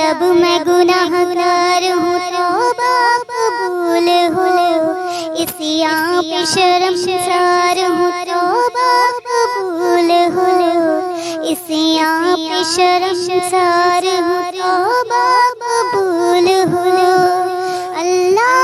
अब मैं गुनाहगार हूँ तौबा कबूल हो। इसी आप शर्मसार हूँ तौबा कबूल हो। इसी आप शर्मसार हूँ तौबा कबूल हो। अल्लाह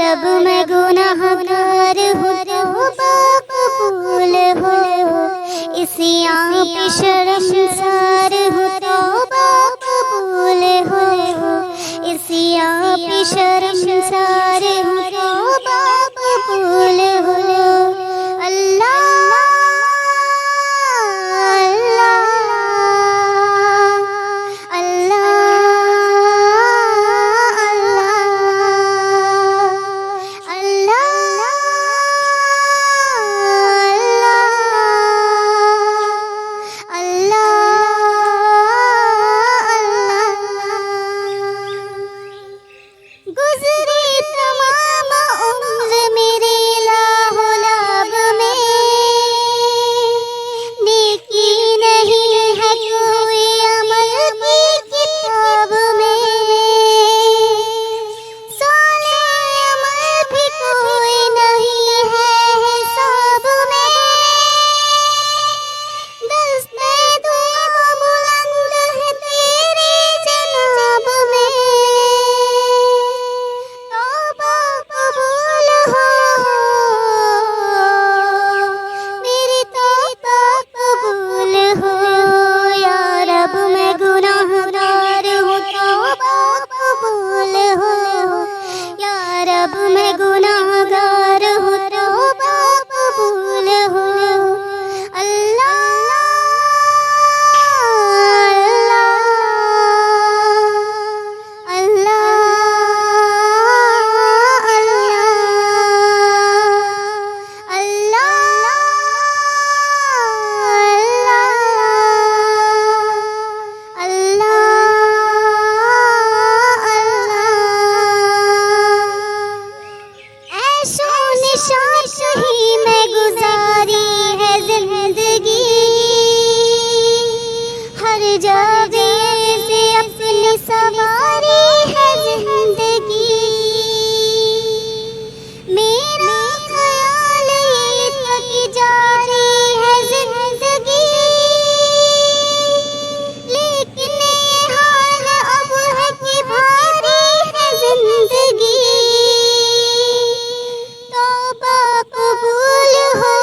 अब मैं गुनाहगार हूँ तौबा कबूल हो। इसी आप शर्मसार हूँ तौबा कबूल हो। इसी आप शर्मसार हूँ तौबा कबूल हो। अल्लाह अब मैं गुनाहगार हूँ तौबा कबूल हो। अल्लाह ही मैं गुजारी है जिंदगी, हर जाविये से अपनी सवारी है जिंदगी। मेरा ख्याल ये था कि जारी है जिंदगी, लेकिन ये हाल अब है कि भारी है जिंदगी। कबूल हो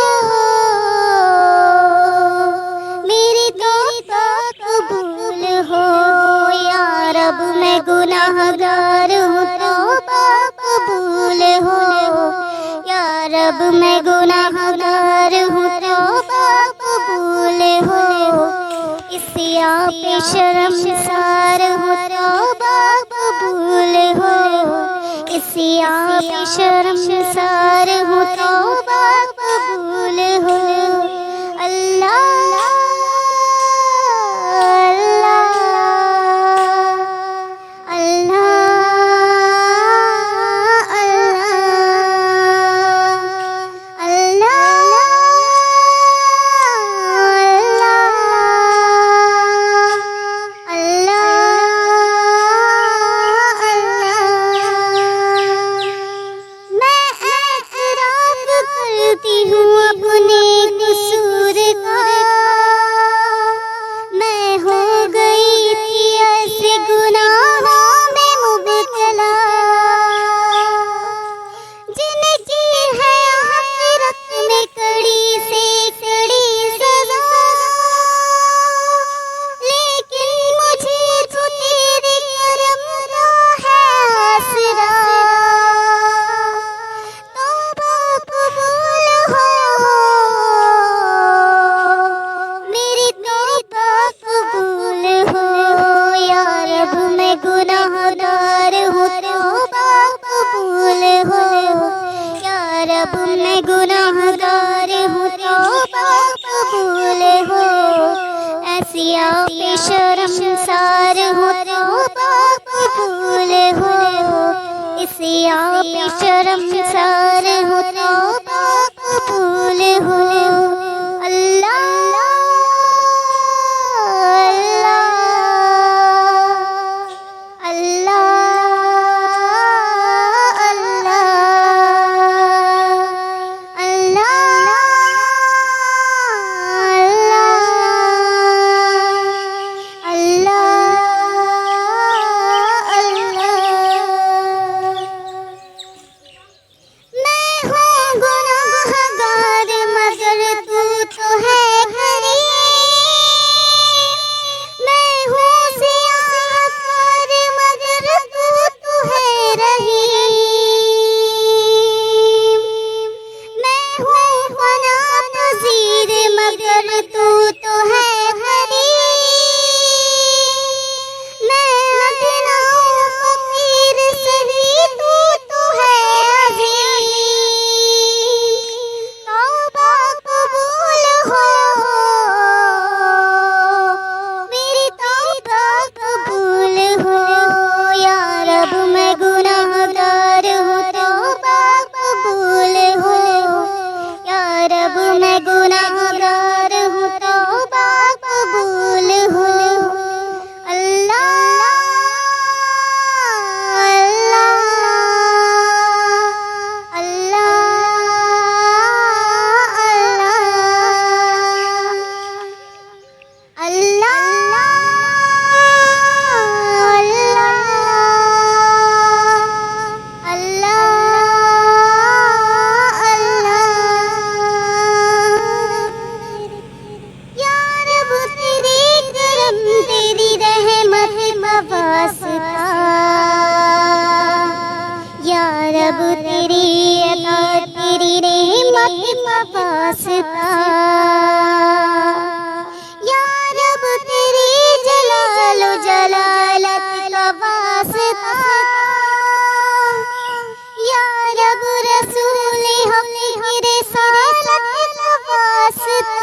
मेरी तौबा कबूल हो। यार अब मैं गुनाहगार हूँ तौबा कबूल हो। यार अब मैं गुनाहगार हूँ तौबा कबूल हो। इसी आप शर्मसार हूँ तौबा कबूल हो। इसी आप शर्मसार हूँ, तौबा कबूल हो। अल्लाह मैं गुनाहगार हूँ, तौबा कबूल हो। ऐसी आप शर्मसार हूँ, तौबा कबूल हो। इसी आप शर्मसार हूँ, तौबा कबूल हो। अल्लाह रब तेरी अता तेरी रहमत वास्ता, या रब तेरी जलालो जलालत का वास्ता, या रब रसूल हक की रिसालत का वास्ता।